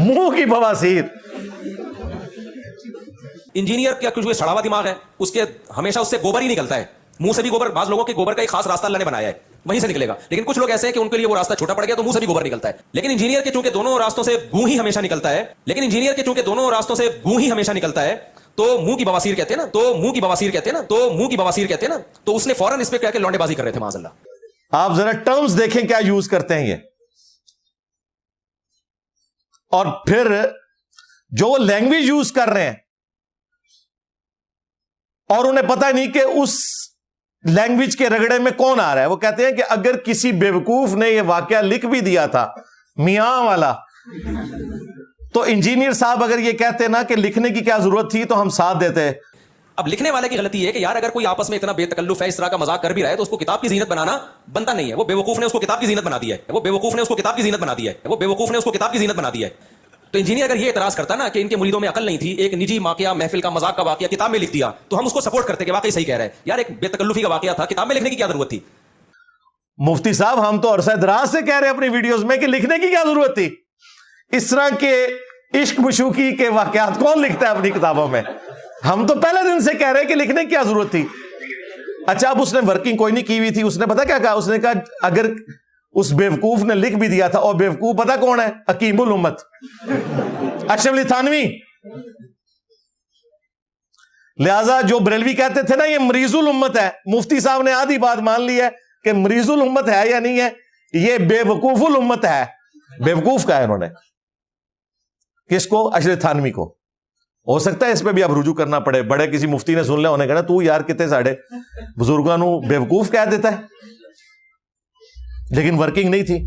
منہ کی بواسیر. انجینئر کا کچھ سڑا ہوا دماغ ہے, اس کے ہمیشہ اس سے گوبر ہی نکلتا ہے, منہ سے بھی گوبر. بعض لوگوں کے گوبر کا ایک خاص راستہ اللہ نے بنایا ہے, وہیں سے نکلے گا. لیکن کچھ لوگ ایسے ہیں کہ ان کے لیے وہ راستہ چھوٹا پڑ گیا تو منہ سے بھی گوبر نکلتا ہے. لیکن انجینئر کے چونکہ دونوں راستوں سے گوں ہی ہمیشہ نکلتا ہے, تو منہ کی بواسیر کہتے ہیں نا, تو اس نے فوراً اس پہ کہہ کے لونڈے بازی کر رہے تھے معاذ اللہ. آپ ذرا ٹرمز دیکھیں کیا یوز کرتے ہیں یہ. اور پھر جو وہ لینگویج یوز کر رہے ہیں اور انہیں پتہ نہیں کہ اس لینگویج کے رگڑے میں کون آ رہا ہے. وہ کہتے ہیں کہ اگر کسی بیوقوف نے یہ واقعہ لکھ بھی دیا تھا میاں والا, تو انجینئر صاحب اگر یہ کہتے نا کہ لکھنے کی کیا ضرورت تھی تو ہم ساتھ دیتے. اب لکھنے والے کی غلطی ہے کہ یار اگر کوئی آپس میں اتنا بے تکلف ہے, اس طرح کا مذاق کر بھی رہا ہے, تو اس کو کتاب کی زینت بنانا بنتا نہیں ہے. وہ بیوقوف نے اس کو کتاب کی زینت بنا دی ہے. تو انجینئر اگر یہ اعتراض کرتا نا کہ ان کے مریدوں میں عقل نہیں تھی, ایک نجی واقعہ, محفل کا مذاق کا واقعہ کتاب میں لکھ دیا, تو ہم اس کو سپورٹ کرتے کہ واقعی صحیح کہہ رہے ہیں یار, ایک بے تکلفی کا واقعہ تھا, کتاب میں لکھنے کی کیا ضرورت تھی. مفتی صاحب ہم تو عرصہ دراز سے کہہ رہے ہیں اپنی ویڈیوز میں کہ لکھنے کی کیا ضرورت تھی. اس طرح کے عشق مشوقی کے واقعات کون لکھتا ہے اپنی کتابوں میں؟ ہم تو پہلے دن سے کہہ رہے ہیں کہ لکھنے کی کیا ضرورت تھی. اچھا, اب اس نے ورکنگ کوئی نہیں کی ہوئی تھی, اس نے پتا کیا کہا, اس نے کہا اگر اس بیوقوف نے لکھ بھی دیا تھا, اور بیوقوف پتا کون ہے؟ حکیم الامت اشرف علی تھانوی. لہذا جو بریلوی کہتے تھے نا یہ مریض الامت ہے, مفتی صاحب نے آدھی بات مان لی ہے کہ مریض الامت ہے یا نہیں ہے, یہ بے وقوف الامت ہے. بیوقوف کا ہے انہوں نے. کس کو؟ اشرف تھانوی کو. ہو سکتا ہے اس پہ بھی اب رجوع کرنا پڑے, بڑے کسی مفتی نے سن لیا, انہیں کہنا تو یار کتے ساڑھے بزرگاں نو بیوقوف کہہ دیتا ہے, لیکن ورکنگ نہیں تھی.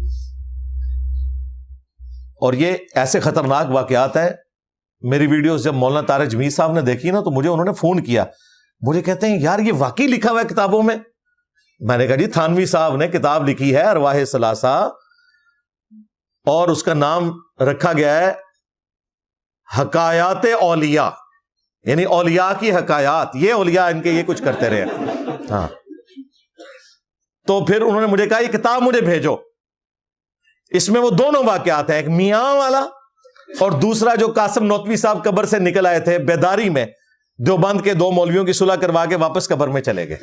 اور یہ ایسے خطرناک واقعات ہیں. میری ویڈیوز جب مولانا طارق جمیل صاحب نے دیکھی نا, تو مجھے انہوں نے فون کیا, مجھے کہتے ہیں یار یہ واقعی لکھا ہوا ہے کتابوں میں. میں نے کہا جی تھانوی صاحب نے کتاب لکھی ہے ارواح ثلاثہ, اور اس کا نام رکھا گیا ہے حکایات اولیاء, یعنی اولیاء کی حکایات. یہ اولیاء ان کے یہ کچھ کرتے رہے. ہاں, تو پھر انہوں نے مجھے کہا یہ کتاب مجھے بھیجو, اس میں وہ دونوں واقعات ہیں, ایک میاں والا اور دوسرا جو قاسم نوتوی صاحب قبر سے نکل آئے تھے بیداری میں, دیوبند کے 2 مولویوں کی صلح کروا کے واپس قبر میں چلے گئے.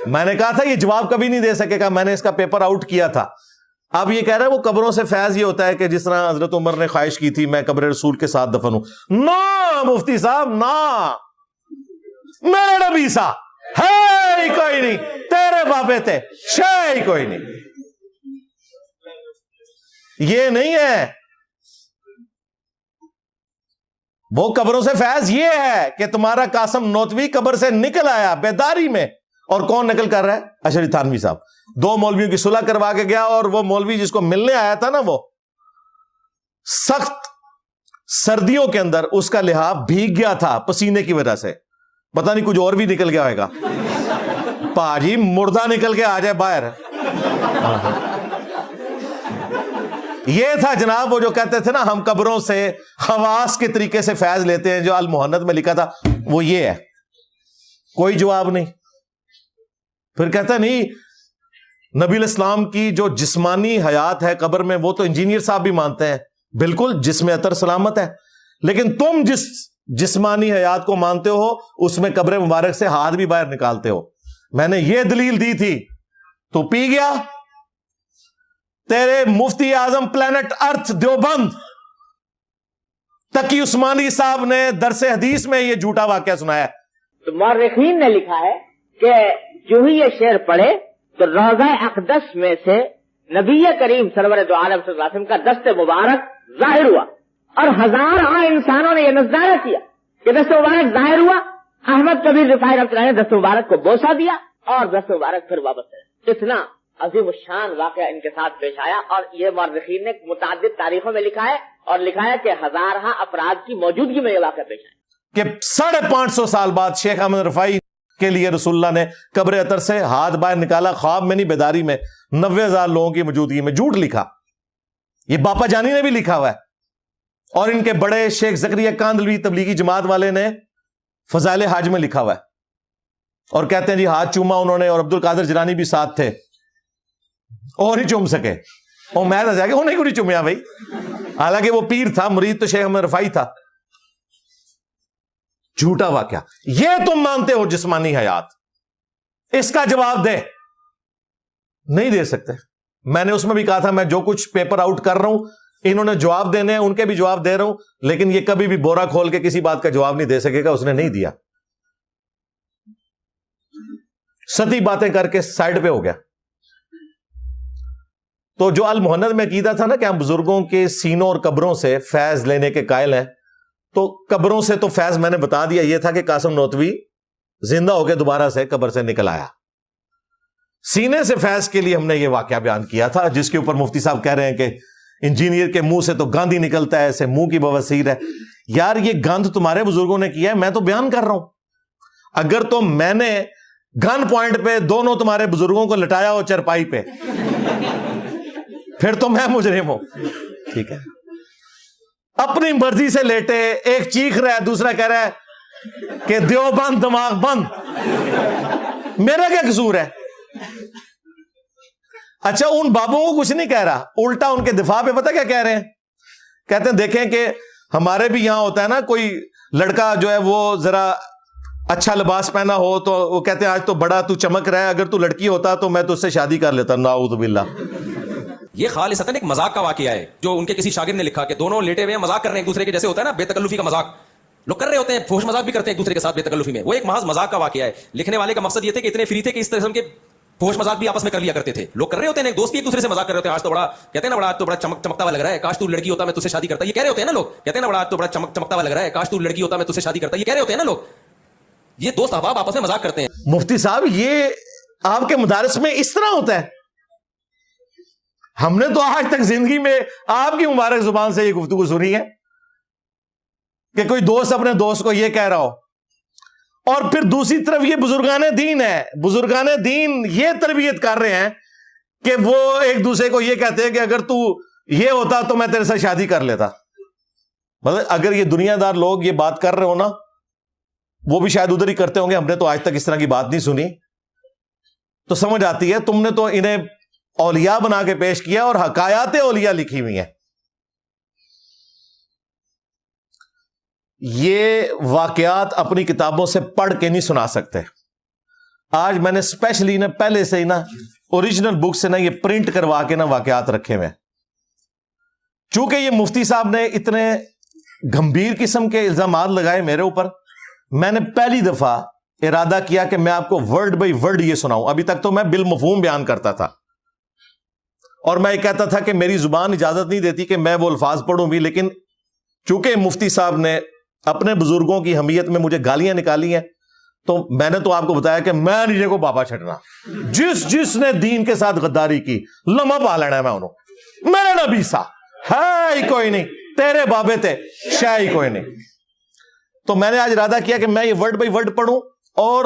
میں نے کہا تھا یہ جواب کبھی نہیں دے سکے گا, میں نے اس کا پیپر آؤٹ کیا تھا. اب یہ کہہ رہا ہے وہ قبروں سے فیض یہ ہوتا ہے کہ جس طرح حضرت عمر نے خواہش کی تھی میں قبر رسول کے ساتھ دفن ہوں. نا مفتی صاحب نا, میرے نبی سا ہے ہی کوئی نہیں, تیرے بابے تھے شے ہی کوئی نہیں. یہ نہیں ہے. وہ قبروں سے فیض یہ ہے کہ تمہارا قاسم نوتوی قبر سے نکل آیا بیداری میں, اور کون نکل کر رہا ہے؟ اشرف تھانوی صاحب. 2 مولویوں کی صلح کروا کے گیا, اور وہ مولوی جس کو ملنے آیا تھا نا, وہ سخت سردیوں کے اندر اس کا لحاف بھیگ گیا تھا پسینے کی وجہ سے. پتہ نہیں کچھ اور بھی نکل گیا ہوئے گا. پاجی مردہ نکل کے آ جائے باہر. یہ تھا جناب وہ جو کہتے تھے نا ہم قبروں سے خواص کے طریقے سے فیض لیتے ہیں, جو المحنت میں لکھا تھا وہ یہ ہے. کوئی جواب نہیں. پھر کہتا نہیں نبی الاسلام کی جو جسمانی حیات ہے قبر میں, وہ تو انجینئر صاحب بھی مانتے ہیں بالکل جسم اطہر سلامت ہے, لیکن تم جس جسمانی حیات کو مانتے ہو اس میں قبر مبارک سے ہاتھ بھی باہر نکالتے ہو. میں نے یہ دلیل دی تھی تو پی گیا. تیرے مفتی اعظم پلانٹ ارتھ دیوبند تقی عثمانی صاحب نے درس حدیث میں یہ جھوٹا واقعہ سنایا. تو مورخین نے لکھا ہے کہ جو ہی یہ شعر پڑھے تو روضہ اقدس میں سے نبی کریم سرور دو عالم صلی اللہ علیہ وسلم کا دست مبارک ظاہر ہوا, اور ہزاروں انسانوں نے یہ نظارہ کیا کہ دست مبارک ظاہر ہوا. احمد کبیر رفاعی رحمۃ اللہ نے دست مبارک کو بوسہ دیا اور دست مبارک پھر واپس آیا. اتنا عظیم الشان واقعہ ان کے ساتھ پیش آیا, اور یہ مورخین نے متعدد تاریخوں میں لکھا ہے, اور لکھا ہے کہ ہزارہ افراد کی موجودگی میں یہ واقعہ پیش آیا کہ 550 سال بعد شیخ احمد رفاعی کے لیے رسول اللہ نے قبر اطہر سے ہاتھ باہر نکالا, خواب میں نہیں بیداری میں, 90,000 لوگوں کی موجودگی میں. جھوٹ لکھا. یہ باپا جانی نے بھی لکھا ہوا ہے, اور ان کے بڑے شیخ زکریا کاندلوی تبلیغی جماعت والے نے فضائل حج میں لکھا ہوا ہے, اور کہتے ہیں جی ہاتھ چوما انہوں نے, اور عبد القادر جیلانی بھی ساتھ تھے, اور ہی چوم سکے. اور میں دسیا کہ انہیں کیوں نہیں چومیا بھائی, حالانکہ وہ پیر تھا, مرید تو شیخ احمد رفاعی تھا. جھوٹا واقعہ. یہ تم مانتے ہو جسمانی حیات, اس کا جواب دے. نہیں دے سکتے. میں نے اس میں بھی کہا تھا میں جو کچھ پیپر آؤٹ کر رہا ہوں انہوں نے جواب دینے ہیں, ان کے بھی جواب دے رہا ہوں, لیکن یہ کبھی بھی بورا کھول کے کسی بات کا جواب نہیں دے سکے گا. اس نے نہیں دیا, ستی باتیں کر کے سائڈ پہ ہو گیا. تو جو المہند میں عقیدہ تھا نا کہ ہم بزرگوں کے سینوں اور قبروں سے فیض لینے کے قائل ہیں, تو قبروں سے تو فیض میں نے بتا دیا یہ تھا کہ قاسم نوتوی زندہ ہو کے دوبارہ سے قبر سے نکل آیا. سینے سے فیض کے لیے ہم نے یہ واقعہ بیان کیا تھا, جس کے اوپر مفتی صاحب کہہ رہے ہیں کہ انجینئر کے منہ سے تو گاندھی نکلتا ہے, ایسے منہ کی بواسیر ہے. یار یہ گند تمہارے بزرگوں نے کیا ہے, میں تو بیان کر رہا ہوں. اگر تو میں نے گن پوائنٹ پہ دونوں تمہارے بزرگوں کو لٹایا ہو چرپائی پہ, پھر تو میں مجرم ہوں. ٹھیک ہے, اپنی مرضی سے لیٹے, ایک چیخ رہا ہے دوسرا کہہ رہا ہے کہ دیوبند دماغ بند, میرا کیا قصور ہے؟ اچھا ان بابوں کو کچھ نہیں کہہ رہا, الٹا ان کے دفاع پہ پتہ کیا کہہ رہے ہیں؟ کہتے ہیں دیکھیں کہ ہمارے بھی یہاں ہوتا ہے نا, کوئی لڑکا جو ہے وہ ذرا اچھا لباس پہنا ہو تو وہ کہتے ہیں آج تو بڑا تو چمک رہا ہے, اگر تو لڑکی ہوتا تو میں تو اس سے شادی کر لیتا. نعوذ باللہ. یہ خالصتاً ایک مذاق کا واقعہ ہے جو ان کے کسی شاگرد نے لکھا کہ دونوں لیٹے ہوئے ہیں, مذاق کر رہے ہیں ایک دوسرے کے, جیسے ہوتا ہے نا بے تکلفی کا مذاق لوگ کر رہے ہوتے ہیں, فحش مذاق بھی کرتے ہیں ایک دوسرے کے ساتھ بے تکلفی میں. وہ ایک محض مذاق کا واقعہ ہے. لکھنے والے کا مقصد یہ تھا کہ اتنے فری تھے کہ اس قسم کے فحش مذاق بھی آپس میں کر لیا کرتے تھے. لوگ کر رہے ہوتے ہیں, ایک دوست بھی ایک دوسرے سے مذاق کر رہے ہوتے ہیں, آج تو بڑا کہتے ہیں نا, بڑا آج تو بڑا چمکتا ہوا لگ رہا ہے, کاش تو لڑکی ہوتا میں تجھ سے شادی کرتا. یہ کہہ رہے ہوتے ہیں نا لوگ, کہتے ہیں نا بڑا آج تو بڑا چمکتا ہوا لگ رہا ہے, کاش تو لڑکی ہوتا میں تجھ سے شادی کرتا. یہ کہہ رہے ہوتے ہیں نا لوگ. یہ دوست احباب آپس میں مذاق کرتے ہیں. مفتی صاحب یہ آپ کے مدارس میں اس طرح ہوتا ہے؟ ہم نے تو آج تک زندگی میں آپ کی مبارک زبان سے یہ گفتگو سنی ہے کہ کوئی دوست اپنے دوست کو یہ کہہ رہا ہو. اور پھر دوسری طرف یہ بزرگان دین ہے, بزرگان دین یہ تربیت کر رہے ہیں کہ وہ ایک دوسرے کو یہ کہتے ہیں کہ اگر تو یہ ہوتا تو میں تیرے سے شادی کر لیتا. مطلب اگر یہ دنیا دار لوگ یہ بات کر رہے ہو نا, وہ بھی شاید ادھر ہی کرتے ہوں گے. ہم نے تو آج تک اس طرح کی بات نہیں سنی. تو سمجھ آتی ہے تم نے تو انہیں اولیاء بنا کے پیش کیا اور حکایات اولیاء لکھی ہوئی ہیں. یہ واقعات اپنی کتابوں سے پڑھ کے نہیں سنا سکتے. آج میں نے اسپیشلی نا پہلے سے ہی نا اوریجنل بک سے نا یہ پرنٹ کروا کے نا واقعات رکھے ہوئے. چونکہ یہ مفتی صاحب نے اتنے گمبھیر قسم کے الزامات لگائے میرے اوپر, میں نے پہلی دفعہ ارادہ کیا کہ میں آپ کو ورڈ بائی ورڈ یہ سناؤں. ابھی تک تو میں بالمفہوم بیان کرتا تھا اور میں یہ کہتا تھا کہ میری زبان اجازت نہیں دیتی کہ میں وہ الفاظ پڑھوں بھی, لیکن چونکہ مفتی صاحب نے اپنے بزرگوں کی حمیت میں مجھے گالیاں نکالی ہیں تو میں نے تو آپ کو بتایا کہ میں نہیں کو بابا چھٹنا. جس نے دین کے ساتھ غداری کی لمحہ پا لینا ہے میں انہوں. میرے نبی سا ہے ہی کوئی نہیں, تیرے بابے تھے شاہ ہی کوئی نہیں. تو میں نے آج ارادہ کیا کہ میں یہ ورڈ بائی ورڈ پڑھوں اور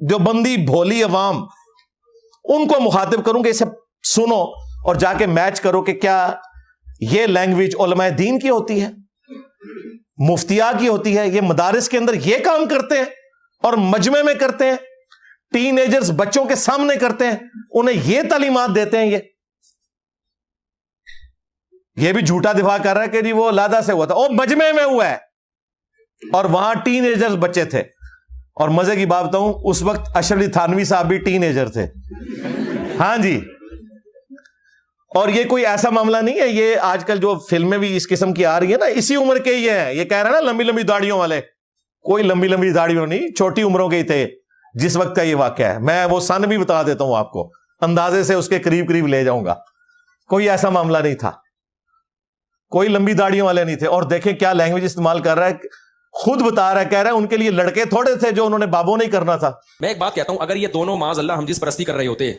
جو بندی بھولی عوام ان کو مخاطب کروں کہ اسے سنو اور جا کے میچ کرو کہ کیا یہ لینگویج علماء دین کی ہوتی ہے, مفتیاء کی ہوتی ہے, یہ مدارس کے اندر یہ کام کرتے ہیں اور مجمع میں کرتے ہیں, ٹین ایجرز بچوں کے سامنے کرتے ہیں, انہیں یہ تعلیمات دیتے ہیں. یہ بھی جھوٹا دفاع کر رہا ہے کہ جی وہ لادا سے ہوا تھا, وہ مجمع میں ہوا ہے اور وہاں ٹین ایجرز بچے تھے. اور مزے کی بات بتاؤں, اس وقت اشرف علی تھانوی صاحب بھی ٹین ایجر تھے. ہاں جی. اور یہ کوئی ایسا معاملہ نہیں ہے, یہ آج کل جو فلمیں بھی اس قسم کی آ رہی ہیں نا اسی عمر کے ہی ہیں. یہ کہہ رہے ہیں نا لمبی لمبی داڑھیوں والے, کوئی لمبی لمبی داڑھیوں نہیں, چھوٹی عمروں کے ہی تھے جس وقت کا یہ واقعہ ہے. میں وہ سن بھی بتا دیتا ہوں آپ کو, اندازے سے اس کے قریب قریب لے جاؤں گا. کوئی ایسا معاملہ نہیں تھا, کوئی لمبی داڑھیوں والے نہیں تھے. اور دیکھیں کیا لینگویج استعمال کر رہا ہے, خود بتا رہا ہے, کہہ رہا ہے ان کے لیے لڑکے تھوڑے تھے جو انہوں نے بابوں نہیں کرنا تھا. میں ایک بات کہتا ہوں, اگر یہ دونوں معاذ اللہ ہم جس پرستی کر رہے ہوتے,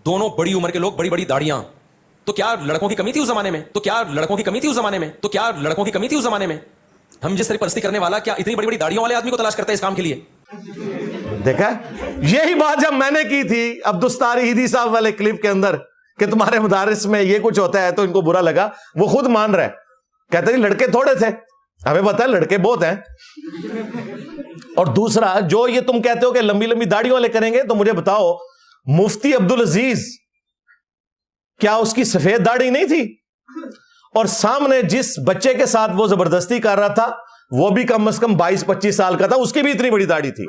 دونوں بڑی عمر کے لوگ, بڑی بڑی داڑیاں, تو کیا لڑکوں کی کمی تھی اس زمانے میں؟ تو کیا لڑکوں کی کمی تھی اس زمانے میں؟ تو کیا لڑکوں کی کمی تھی اس زمانے میں؟ ہم جس طرح پرستی کرنے والا کیا اتنی بڑی بڑی داڑیوں والے آدمی کو تلاش کرتا ہے اس کام کے لیے؟ دیکھا, یہی بات جب میں نے کی تھی عبدالستاری ہیدی صاحب والے کلپ کے اندر کہ تمہارے مدارس میں یہ کچھ ہوتا ہے تو ان کو برا لگا, وہ خود مان رہا ہے, کہتے ہیں لڑکے تھوڑے تھے, ہمیں پتا ہے لڑکے بہت ہیں. اور دوسرا جو یہ تم کہتے ہو کہ لمبی لمبی داڑھی والے کریں گے, تو مجھے بتاؤ مفتی عبدالعزیز کیا اس کی سفید داڑھی نہیں تھی؟ اور سامنے جس بچے کے ساتھ وہ زبردستی کر رہا تھا وہ بھی کم از کم 22-25 سال کا تھا, اس کی بھی اتنی بڑی داڑھی تھی.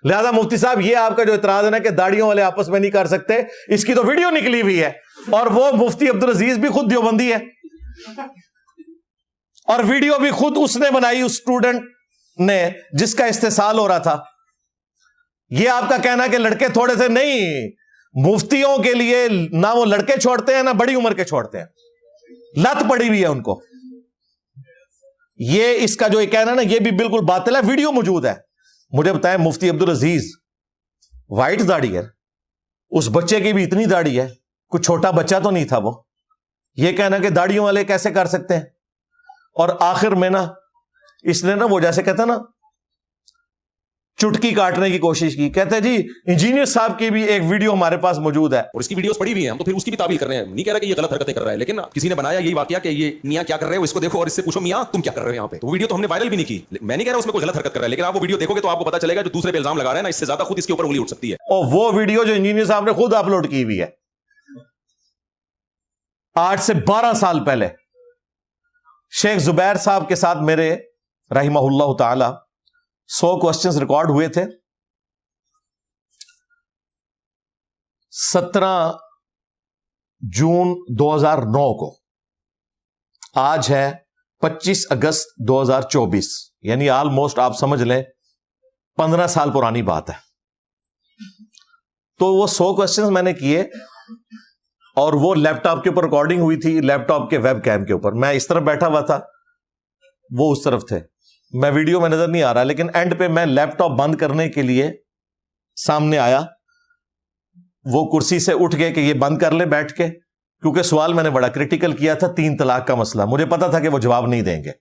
لہذا مفتی صاحب یہ آپ کا جو اعتراض ہے نا کہ داڑھیوں والے آپس میں نہیں کر سکتے, اس کی تو ویڈیو نکلی ہوئی ہے, اور وہ مفتی عبدالعزیز بھی خود دیوبندی ہے, اور ویڈیو بھی خود اس نے بنائی, اس اسٹوڈنٹ نے جس کا استحصال ہو رہا تھا. یہ آپ کا کہنا کہ لڑکے تھوڑے سے نہیں, مفتیوں کے لیے نہ وہ لڑکے چھوڑتے ہیں نہ بڑی عمر کے چھوڑتے ہیں, لت پڑی ہوئی ہے ان کو. یہ اس کا جو یہ کہنا نا یہ بھی بالکل باطل ہے. ویڈیو موجود ہے. مجھے بتائیں مفتی عبدالعزیز وائٹ داڑھی ہے, اس بچے کی بھی اتنی داڑھی ہے, کوئی چھوٹا بچہ تو نہیں تھا وہ. یہ کہنا کہ داڑھیوں والے کیسے کر سکتے ہیں. اور آخر میں نا اس نے نا وہ جیسے کہتا ہے نا چٹکی کاٹنے کی کوشش کی. کہتے ہیں جی انجینئر صاحب کی بھی ایک ویڈیو ہمارے پاس موجود ہے, اور اس کی ویڈیوز پڑی ہوئی ہیں, ہم تو پھر اس کی بھی تعبیر کر رہے ہیں. نہیں کہہ رہا کہ یہ غلط حرکتیں کر رہا ہے, لیکن کسی نے بنایا یہی واقعہ کہ یہ میاں کیا کر رہے ہو, اس کو دیکھو اور اس سے پوچھو میاں تم کیا کر رہے ہو یہاں پہ. تو ویڈیو تو ہم نے وائرل بھی نہیں کی. میں نہیں کہہ رہا اس میں کوئی غلط حرکت کر رہا ہے, لیکن آپ وہ ویڈیو دیکھو گے تو آپ کو پتا چلے گا جو دوسرے پہ الزام لگا رہے ہیں نا اس سے زیادہ خود اس کے اوپر انگلی اٹھ سکتی ہے. اور وہ ویڈیو جو انجینئر صاحب نے خود اپلوڈ کی ہوئی ہے 8 سے 12 سال پہلے. شیخ زبیر صاحب کے ساتھ میرے رحمہ اللہ تعالی 100 کوسچنز ریکارڈ ہوئے تھے. 17 جون 2009 کو, آج ہے 25 اگست 2024, یعنی آلموسٹ آپ سمجھ لیں 15 سال پرانی بات ہے. تو وہ 100 کوسچنز میں نے کیے اور وہ لیپ ٹاپ کے اوپر ریکارڈنگ ہوئی تھی, لیپ ٹاپ کے ویب کیم کے اوپر. میں اس طرف بیٹھا ہوا تھا, وہ اس طرف تھے, میں ویڈیو میں نظر نہیں آ رہا, لیکن اینڈ پہ میں لیپ ٹاپ بند کرنے کے لیے سامنے آیا, وہ کرسی سے اٹھ گئے کہ یہ بند کر لے بیٹھ کے, کیونکہ سوال میں نے بڑا کرٹیکل کیا تھا 3 طلاق کا مسئلہ. مجھے پتا تھا کہ وہ جواب نہیں دیں گے,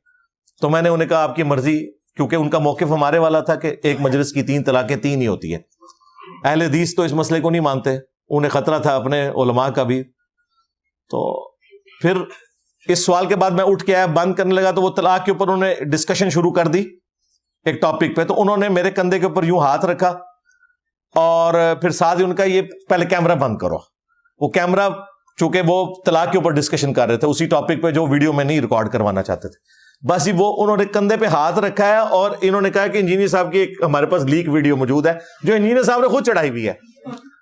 تو میں نے انہیں کہا آپ کی مرضی, کیونکہ ان کا موقف ہمارے والا تھا کہ ایک مجلس کی 3 طلاقیں 3 ہی ہوتی ہیں. اہل حدیث تو اس مسئلے کو نہیں مانتے, انہیں خطرہ تھا اپنے علماء کا بھی. تو پھر اس سوال کے بعد میں اٹھ کے آیا, بند کرنے لگا, تو وہ طلاق کے اوپر انہوں نے ڈسکشن شروع کر دی ایک ٹاپک پہ. تو انہوں نے میرے کندھے کے اوپر یوں ہاتھ رکھا اور پھر ساتھ ہی ان کا یہ پہلے کیمرہ بند کرو. وہ کیمرہ چونکہ وہ طلاق کے اوپر ڈسکشن کر رہے تھے اسی ٹاپک پہ جو ویڈیو میں نہیں ریکارڈ کروانا چاہتے تھے. بس وہ انہوں نے کندھے پہ ہاتھ رکھا ہے اور انہوں نے کہا کہ انجینئر صاحب کی ایک ہمارے پاس لیک ویڈیو موجود ہے جو انجینئر صاحب نے خود چڑھائی ہوئی ہے.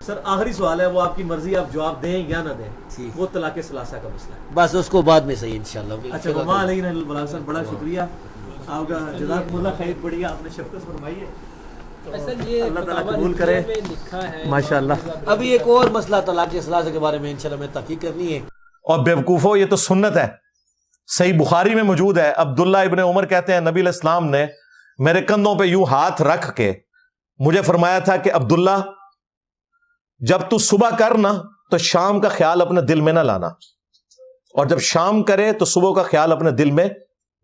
سر آخری سوال ہے, وہ آپ کی مرضی, آپ جواب دیں یا نہ دیں, وہ طلاق ثلاثہ کا مسئلہ ہے. بس اس کو بعد میں صحیح انشاءاللہ. اچھا وما علینا الا البلاغ. سر بڑا شکریہ آپ کا, جزاکم اللہ خیر, بڑھیا آپ نے شفقت فرمائی ہے. اللہ تعالیٰ قبول کرے ماشاءاللہ. ابھی ایک اور مسئلہ طلاق ثلاثہ کے بارے میں انشاءاللہ میں تحقیق کرنی ہے. اور بیوقوفو یہ تو سنت ہے, صحیح بخاری میں موجود ہے. عبداللہ ابن عمر کہتے ہیں نبی علیہ السلام نے میرے کندھوں پہ یوں ہاتھ رکھ کے مجھے فرمایا تھا کہ عبداللہ جب تو صبح کر نا تو شام کا خیال اپنے دل میں نہ لانا, اور جب شام کرے تو صبح کا خیال اپنے دل میں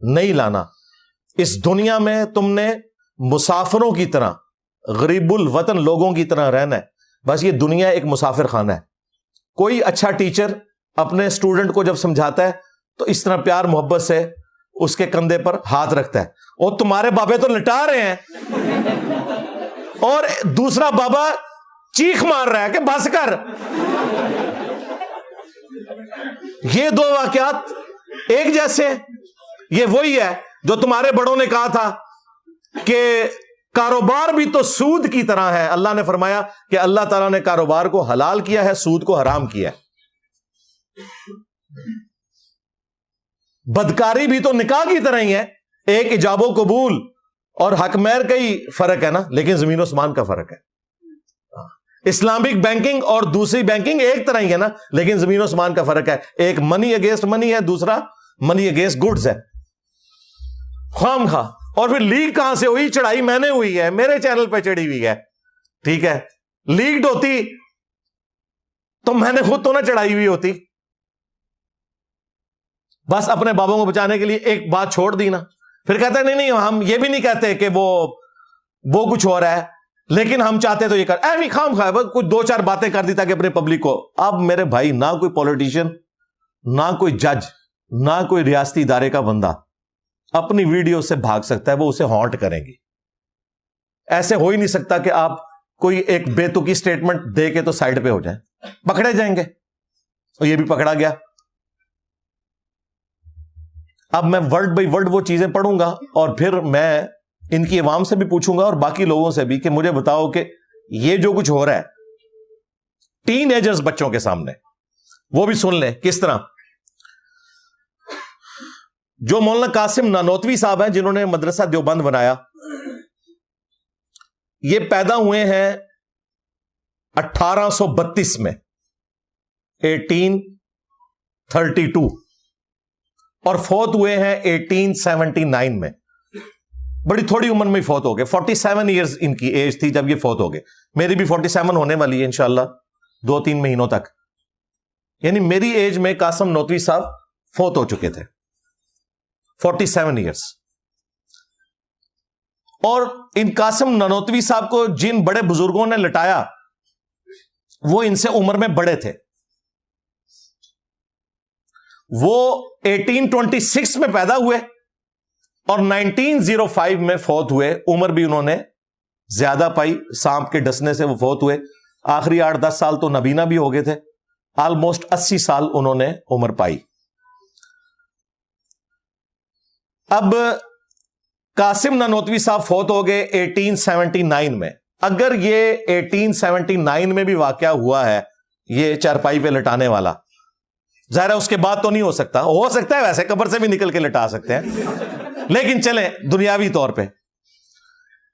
نہیں لانا. اس دنیا میں تم نے مسافروں کی طرح, غریب الوطن لوگوں کی طرح رہنا ہے. بس یہ دنیا ایک مسافر خانہ ہے. کوئی اچھا ٹیچر اپنے اسٹوڈنٹ کو جب سمجھاتا ہے تو اس طرح پیار محبت سے اس کے کندھے پر ہاتھ رکھتا ہے. اور تمہارے بابے تو لٹا رہے ہیں اور دوسرا بابا چیخ مار رہا ہے کہ بس کر. یہ 2 واقعات ایک جیسے, یہ وہی ہے جو تمہارے بڑوں نے کہا تھا کہ کاروبار بھی تو سود کی طرح ہے. اللہ نے فرمایا کہ اللہ تعالیٰ نے کاروبار کو حلال کیا ہے, سود کو حرام کیا ہے. بدکاری بھی تو نکاح کی طرح ہی ہے, ایک ایجاب و قبول اور حق مہر کا ہی فرق ہے نا, لیکن زمین و آسمان کا فرق ہے. اسلامک بینکنگ اور دوسری بینکنگ ایک طرح ہی ہے نا, لیکن زمین و آسمان کا فرق ہے. ایک منی اگینسٹ منی ہے, دوسرا منی اگینسٹ گڈز ہے. خام خواہ. اور پھر لیگ کہاں سے ہوئی؟ چڑھائی میں نے ہوئی ہے, میرے چینل پہ چڑھی ہوئی ہے, ٹھیک ہے. لیگڈ ہوتی تو میں نے خود تو نہ چڑھائی ہوئی ہوتی. بس اپنے بابوں کو بچانے کے لیے ایک بات چھوڑ دی نا, پھر کہتے ہیں نہیں ہم یہ بھی نہیں کہتے کہ وہ کچھ ہو رہا ہے, لیکن ہم چاہتے تو یہ کر ایویں خام خواہ بس کچھ 2-4 باتیں کر دی تاکہ اپنے پبلک کو. اب میرے بھائی نہ کوئی پولیٹیشین, نہ کوئی جج, نہ کوئی ریاستی ادارے کا بندہ اپنی ویڈیو سے بھاگ سکتا ہے, وہ اسے ہانٹ کریں گی. ایسے ہو ہی نہیں سکتا کہ آپ کوئی ایک بے تکی سٹیٹمنٹ دے کے تو سائڈ پہ ہو جائیں, پکڑے جائیں گے. اور یہ بھی پکڑا گیا. اب میں ورڈ بائی ورڈ وہ چیزیں پڑھوں گا اور پھر میں ان کی عوام سے بھی پوچھوں گا اور باقی لوگوں سے بھی کہ مجھے بتاؤ کہ یہ جو کچھ ہو رہا ہے ٹین ایجرز بچوں کے سامنے، وہ بھی سن لیں کس طرح. جو مولانا قاسم نانوتوی صاحب ہیں جنہوں نے مدرسہ دیوبند بنایا، یہ پیدا ہوئے ہیں 1832 میں 1832 اور فوت ہوئے ہیں 1879 میں. بڑی تھوڑی عمر میں فوت ہو گئے. 47 ایئرز ان کی ایج تھی جب یہ فوت ہو گئے. میری بھی 47 ہونے والی ہے انشاءاللہ 2-3 مہینوں تک. یعنی میری ایج میں قاسم نانوتوی صاحب فوت ہو چکے تھے. 47 ایئرس. اور ان قاسم نانوتوی صاحب کو جن بڑے بزرگوں نے لٹایا وہ ان سے عمر میں بڑے تھے. وہ 1826 میں پیدا ہوئے اور 1905 میں فوت ہوئے. عمر بھی انہوں نے زیادہ پائی، سانپ کے ڈسنے سے وہ فوت ہوئے. آخری 8-10 سال تو نابینا بھی ہو گئے تھے. آلموسٹ 80 سال انہوں نے عمر پائی. اب قاسم نانوتوی صاحب فوت ہو گئے 1879 میں. اگر یہ 1879 میں بھی واقعہ ہوا ہے یہ چارپائی پہ لٹانے والا، ظاہر ہے اس کے بعد تو نہیں ہو سکتا ہے ویسے قبر سے بھی نکل کے لٹا سکتے ہیں، لیکن چلیں دنیاوی طور پہ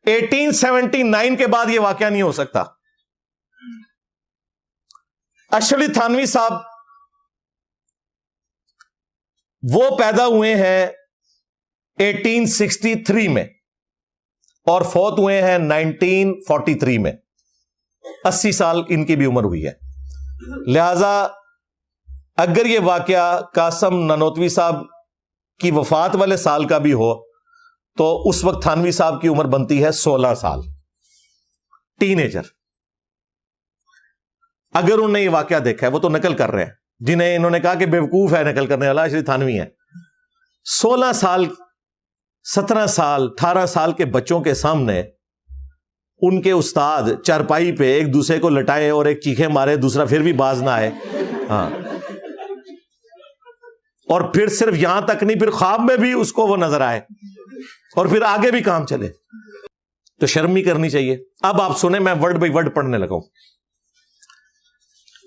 1879 کے بعد یہ واقعہ نہیں ہو سکتا. اشرف علی تھانوی صاحب وہ پیدا ہوئے ہیں 1863 میں اور فوت ہوئے ہیں 1943 میں. 80 سال ان کی بھی عمر ہوئی ہے. لہذا اگر یہ واقعہ قاسم نانوتوی صاحب کی وفات والے سال کا بھی ہو تو اس وقت تھانوی صاحب کی عمر بنتی ہے 16 سال. Ten ager. اگر انہوں نے یہ واقعہ دیکھا ہے، وہ تو نقل کر رہے ہیں، جنہیں انہوں نے کہا کہ بیوقوف ہے نقل کرنے والا اشرف تھانوی ہے. 16 سال 17 سال 18 سال کے بچوں کے سامنے ان کے استاد چارپائی پہ ایک دوسرے کو لٹائے اور ایک چیخے مارے، دوسرا پھر بھی باز نہ آئے. ہاں، اور پھر صرف یہاں تک نہیں، پھر خواب میں بھی اس کو وہ نظر آئے اور پھر آگے بھی کام چلے، تو شرم ہی کرنی چاہیے. اب آپ سنیں، میں ورڈ بائی ورڈ پڑھنے لگا ہوں.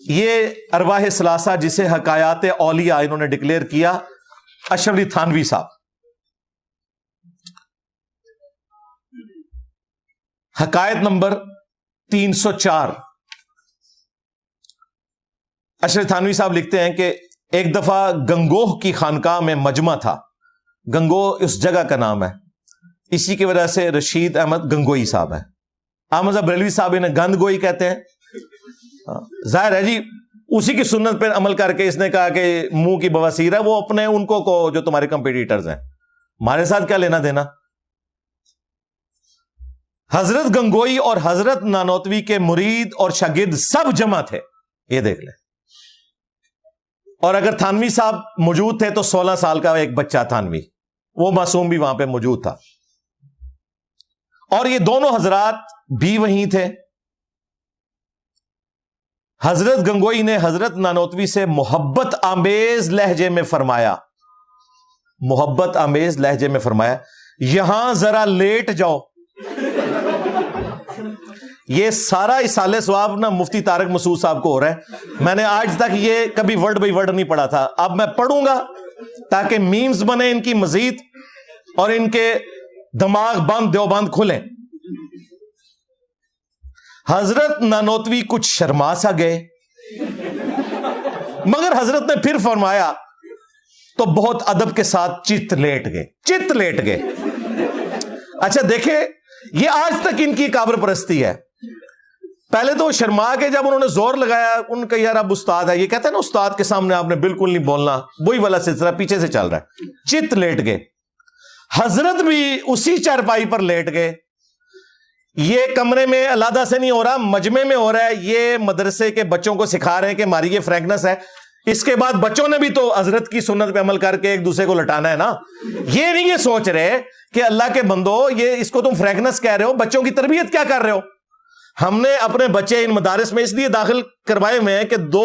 یہ ارواح ثلاثہ جسے حکایات اولیاء انہوں نے ڈکلیئر کیا، اشرف علی تھانوی صاحب. حکایت نمبر 304. اشرف تھانوی صاحب لکھتے ہیں کہ ایک دفعہ گنگوہ کی خانقاہ میں مجمع تھا. گنگوہ اس جگہ کا نام ہے، اسی کی وجہ سے رشید احمد گنگوئی صاحب ہے. احمد بریلوی صاحب انہیں گند گوئی کہتے ہیں. ظاہر ہے جی اسی کی سنت پہ عمل کر کے اس نے کہا کہ منہ کی بواسیر ہے، وہ اپنے ان کو جو تمہارے کمپیٹیٹرز ہیں، ہمارے ساتھ کیا لینا دینا. حضرت گنگوئی اور حضرت نانوتوی کے مرید اور شاگرد سب جمع تھے، یہ دیکھ لیں. اور اگر تھانوی صاحب موجود تھے تو 16 سال کا ایک بچہ تھانوی، وہ معصوم بھی وہاں پہ موجود تھا. اور یہ دونوں حضرات بھی وہیں تھے. حضرت گنگوئی نے حضرت نانوتوی سے محبت آمیز لہجے میں فرمایا، یہاں ذرا لیٹ جاؤ. یہ سارا اصالہ ثواب نا مفتی طارق مسعود صاحب کو ہو رہا ہے. میں نے آج تک یہ کبھی ورڈ بائی ورڈ نہیں پڑھا تھا، اب میں پڑھوں گا تاکہ میمز بنے ان کی مزید اور ان کے دماغ بند دیوبند کھلیں. حضرت نانوتوی کچھ شرما سا گئے، مگر حضرت نے پھر فرمایا تو بہت ادب کے ساتھ چت لیٹ گئے. اچھا دیکھیں، یہ آج تک ان کی قابر پرستی ہے. پہلے تو شرما کے جب انہوں نے زور لگایا، ان کا یار اب استاد ہے، یہ کہتے ہیں نا استاد کے سامنے آپ نے بالکل نہیں بولنا، وہی والا سلسلہ پیچھے سے چل رہا ہے. چت لیٹ گئے. حضرت بھی اسی چارپائی پر لیٹ گئے. یہ کمرے میں علیحدہ سے نہیں ہو رہا، مجمع میں ہو رہا ہے. یہ مدرسے کے بچوں کو سکھا رہے ہیں کہ ہماری یہ فرینکنس ہے. اس کے بعد بچوں نے بھی تو حضرت کی سنت پہ عمل کر کے ایک دوسرے کو لٹانا ہے نا. یہ نہیں یہ سوچ رہے کہ اللہ کے بندو یہ اس کو تم فرینکنس کہہ رہے ہو، بچوں کی تربیت کیا کر رہے ہو. ہم نے اپنے بچے ان مدارس میں اس لیے داخل کروائے ہوئے ہیں کہ 2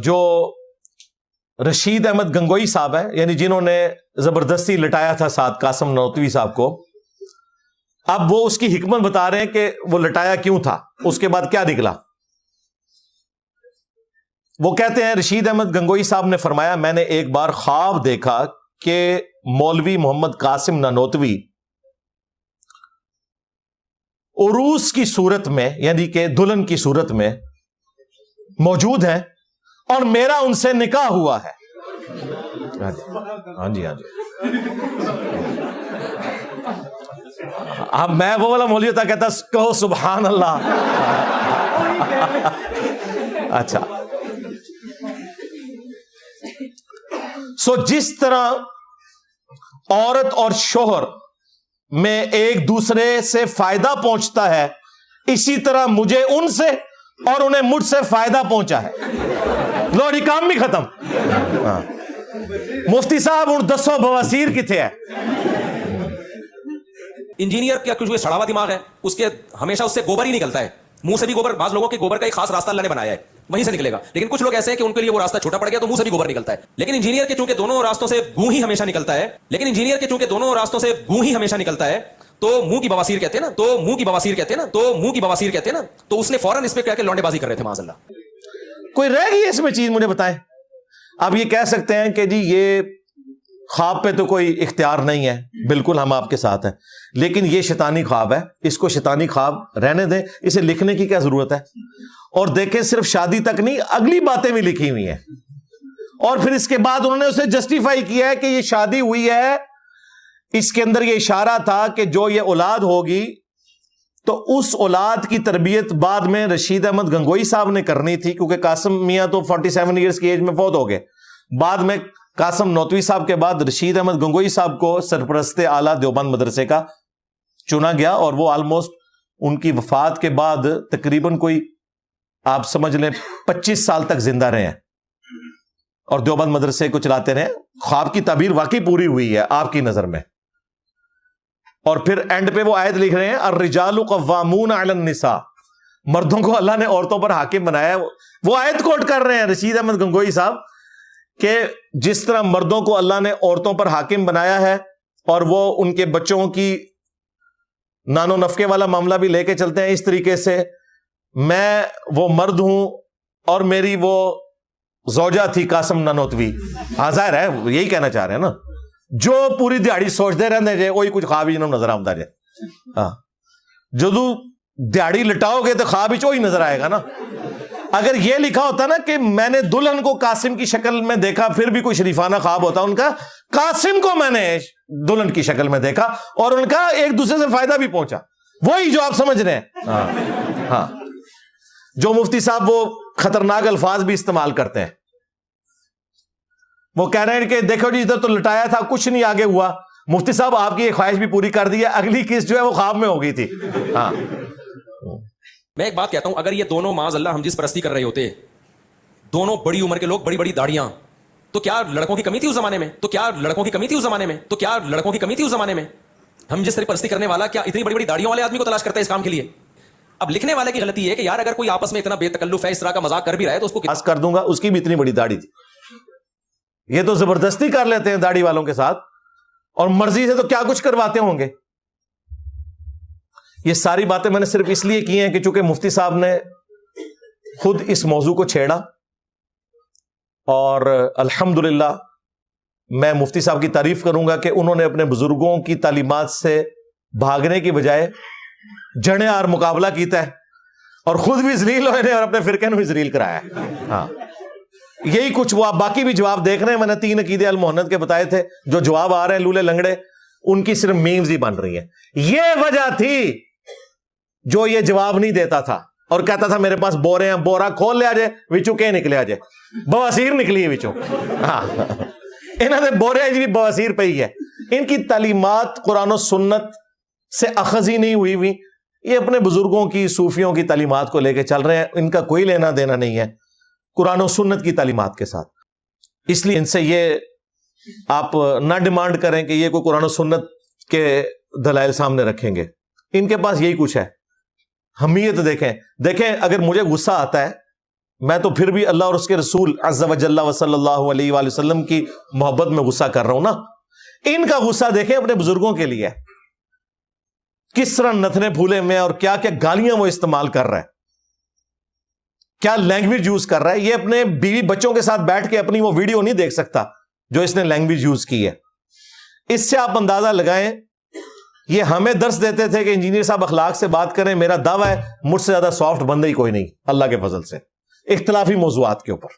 جو رشید احمد گنگوئی صاحب ہیں، یعنی جنہوں نے زبردستی لٹایا تھا سعد قاسم نانوتوی صاحب کو، اب وہ اس کی حکمت بتا رہے ہیں کہ وہ لٹایا کیوں تھا، اس کے بعد کیا نکلا۔ وہ کہتے ہیں رشید احمد گنگوئی صاحب نے فرمایا، میں نے ایک بار خواب دیکھا کہ مولوی محمد قاسم نانوتوی عروس کی صورت میں، یعنی کہ دلہن کی صورت میں موجود ہیں اور میرا ان سے نکاح ہوا ہے۔ ہاں جی ہاں جی، اب میں وہ والا مولوی ہوتا کہتا کہو سبحان اللہ۔ اچھا، جس طرح عورت اور شوہر میں ایک دوسرے سے فائدہ پہنچتا ہے، اسی طرح مجھے ان سے اور انہیں مجھ سے فائدہ پہنچا ہے۔ لوڑی کام بھی ختم۔ مفتی صاحب ان 10 بواسیر کتنے ہے؟ انجینئر کا کچھ سڑا ہوا دماغ ہے، اس کے ہمیشہ اس سے گوبر ہی نکلتا ہے، منہ سے بھی گوبر۔ بعض لوگوں کے گوبر کا ایک خاص راستہ اللہ نے بنایا ہے، وہیں سے نکلے گا، لیکن کچھ لوگ ایسے ہیں کہ ان کے لیے وہ راستہ چھوٹا پڑ گیا تو منہ سے بھی گوبر نکلتا ہے۔ لیکن انجینئر کے چونکہ دونوں راستوں سے گوں ہی ہمیشہ نکلتا ہے، تو منہ کی بواسیر کہتے ہیں نا، تو اس نے فوراً اس پہ کہہ کے لونڈے بازی کر رہے تھے معاذ اللہ۔ کوئی رہ گئی اس میں چیز مجھے بتائیں۔ اب یہ کہہ سکتے ہیں کہ جی یہ خواب پہ تو کوئی اختیار نہیں ہے، بالکل ہم آپ کے ساتھ ہیں، لیکن یہ شیطانی خواب ہے، اس کو شیطانی خواب رہنے دیں، اسے لکھنے کی کیا ضرورت ہے؟ اور دیکھیں صرف شادی تک نہیں، اگلی باتیں بھی لکھی ہوئی ہیں، اور پھر اس کے بعد انہوں نے اسے جسٹیفائی کیا ہے کہ یہ شادی ہوئی ہے، اس کے اندر یہ اشارہ تھا کہ جو یہ اولاد ہوگی تو اس اولاد کی تربیت بعد میں رشید احمد گنگوئی صاحب نے کرنی تھی، کیونکہ قاسم میاں تو 47 ایئرز کی ایج میں فوت ہو گئے۔ بعد میں قاسم نانوتوی صاحب کے بعد رشید احمد گنگوئی صاحب کو سرپرست اعلیٰ دیوبند مدرسے کا چنا گیا، اور وہ آلموسٹ ان کی وفات کے بعد تقریباً کوئی آپ سمجھ لیں 25 سال تک زندہ رہے ہیں اور دیوبند مدرسے کو چلاتے رہے۔ خواب کی تعبیر واقعی پوری ہوئی ہے آپ کی نظر میں۔ اور پھر اینڈ پہ وہ آیت لکھ رہے ہیں الرجال قوامون علی النساء، مردوں کو اللہ نے عورتوں پر حاکم بنایا ہے۔ وہ آیت کوٹ کر رہے ہیں رشید احمد گنگوئی صاحب کہ جس طرح مردوں کو اللہ نے عورتوں پر حاکم بنایا ہے، اور وہ ان کے بچوں کی نانو نفقے والا معاملہ بھی لے کے چلتے ہیں اس طریقے سے، میں وہ مرد ہوں اور میری وہ زوجہ تھی قاسم نانوتوی۔ ہاں ظاہر ہے یہی کہنا چاہ رہے ہیں نا، جو پوری دیہڑی سوچتے رہتے جائے وہی کچھ خواب ہی نظر آتا جائے۔ ہاں، جدو دیہڑی لٹاؤ گے تو خواب ہی وہی نظر آئے گا نا۔ اگر یہ لکھا ہوتا نا کہ میں نے دلہن کو قاسم کی شکل میں دیکھا، پھر بھی کوئی شریفانہ خواب ہوتا ان کا، قاسم کو میں نے دلہن کی شکل میں دیکھا اور ان کا ایک دوسرے سے فائدہ بھی پہنچا، وہی جو آپ سمجھ رہے ہیں۔ ہاں، جو مفتی صاحب وہ خطرناک الفاظ بھی استعمال کرتے ہیں، وہ کہہ رہے ہیں کہ دیکھو جی ادھر تو لٹایا تھا، کچھ نہیں آگے ہوا۔ مفتی صاحب آپ کی ایک خواہش بھی پوری کر دی ہے، اگلی کس جو ہے وہ خواب میں ہو گئی تھی۔ ہاں، میں ایک بات کہتا ہوں، اگر یہ دونوں معاذ اللہ ہم جس پرستی کر رہے ہوتے، دونوں بڑی عمر کے لوگ، بڑی بڑی داڑیاں، تو کیا لڑکوں کی کمی تھی اس زمانے میں؟ ہم جس طرح پرستی کرنے والا کیا اتنی بڑی بڑی داڑیوں والے آدمی کو تلاش کرتا ہے اس کام کے لیے؟ اب لکھنے والے کی غلطی ہے کہ یار اگر کوئی آپس میں اتنا بے تکلف ہے، اس طرح کا مذاق کر بھی رہا ہے تو اس کو پاس کر دوں گا، اس کی بھی اتنی بڑی داڑھی تھی۔ یہ تو زبردستی کر لیتے ہیں داڑھی والوں کے ساتھ، اور مرضی سے تو کیا کچھ کرواتے ہوں گے۔ یہ ساری باتیں میں نے صرف اس لیے کی ہیں کہ چونکہ مفتی صاحب نے خود اس موضوع کو چھیڑا، اور الحمدللہ میں مفتی صاحب کی تعریف کروں گا کہ انہوں نے اپنے بزرگوں کی تعلیمات سے بھاگنے کی بجائے جڑیں اور مقابلہ کیتا ہے، اور خود بھی ذلیل ہوئے اور اپنے فرقے نے بھی ذلیل کرایا ہے۔ ہاں، یہی کچھ وہ آپ باقی بھی جواب دیکھ رہے ہیں، میں نے 3 عقیدے المحنت کے بتائے تھے، جو جواب آ رہے ہیں لولے لنگڑے، ان کی صرف میمز ہی بن رہی ہیں۔ یہ وجہ تھی جو یہ جواب نہیں دیتا تھا اور کہتا تھا میرے پاس بورے ہیں، بورا کھول لیا جائے وچوں کے نکلے آ جائے، بواسیر نکلی ہے وچوں۔ ہاں، انہوں نے بورے جی بواسیر پہ ہی ہے۔ ان کی تعلیمات قرآن و سنت سے اخذ ہی نہیں ہوئی ہوئی، یہ اپنے بزرگوں کی صوفیوں کی تعلیمات کو لے کے چل رہے ہیں، ان کا کوئی لینا دینا نہیں ہے قرآن و سنت کی تعلیمات کے ساتھ۔ اس لیے ان سے یہ آپ نہ ڈیمانڈ کریں کہ یہ کوئی قرآن و سنت کے دلائل سامنے رکھیں گے، ان کے پاس یہی کچھ ہے۔ حمیت دیکھیں اگر مجھے غصہ آتا ہے میں تو پھر بھی اللہ اور اس کے رسول عز و جل و صلی اللہ علیہ وآلہ وسلم کی محبت میں غصہ کر رہا ہوں نا. ان کا غصہ دیکھیں اپنے بزرگوں کے لیے کس طرح نتنے پھولے میں اور کیا کیا گالیاں وہ استعمال کر رہا ہے, کیا لینگویج یوز کر رہا ہے. یہ اپنے بیوی بچوں کے ساتھ بیٹھ کے اپنی وہ ویڈیو نہیں دیکھ سکتا جو اس نے لینگویج یوز کی ہے. اس سے آپ اندازہ لگائیں, یہ ہمیں درس دیتے تھے کہ انجینئر صاحب اخلاق سے بات کریں. میرا دعویٰ ہے مجھ سے زیادہ سافٹ بندہ ہی کوئی نہیں اللہ کے فضل سے, اختلافی موضوعات کے اوپر.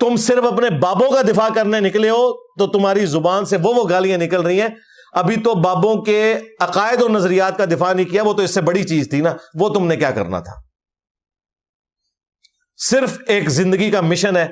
تم صرف اپنے بابوں کا دفاع کرنے نکلے ہو تو تمہاری زبان سے وہ گالیاں نکل رہی ہیں. ابھی تو بابوں کے عقائد اور نظریات کا دفاع نہیں کیا, وہ تو اس سے بڑی چیز تھی نا. وہ تم نے کیا کرنا تھا؟ صرف ایک زندگی کا مشن ہے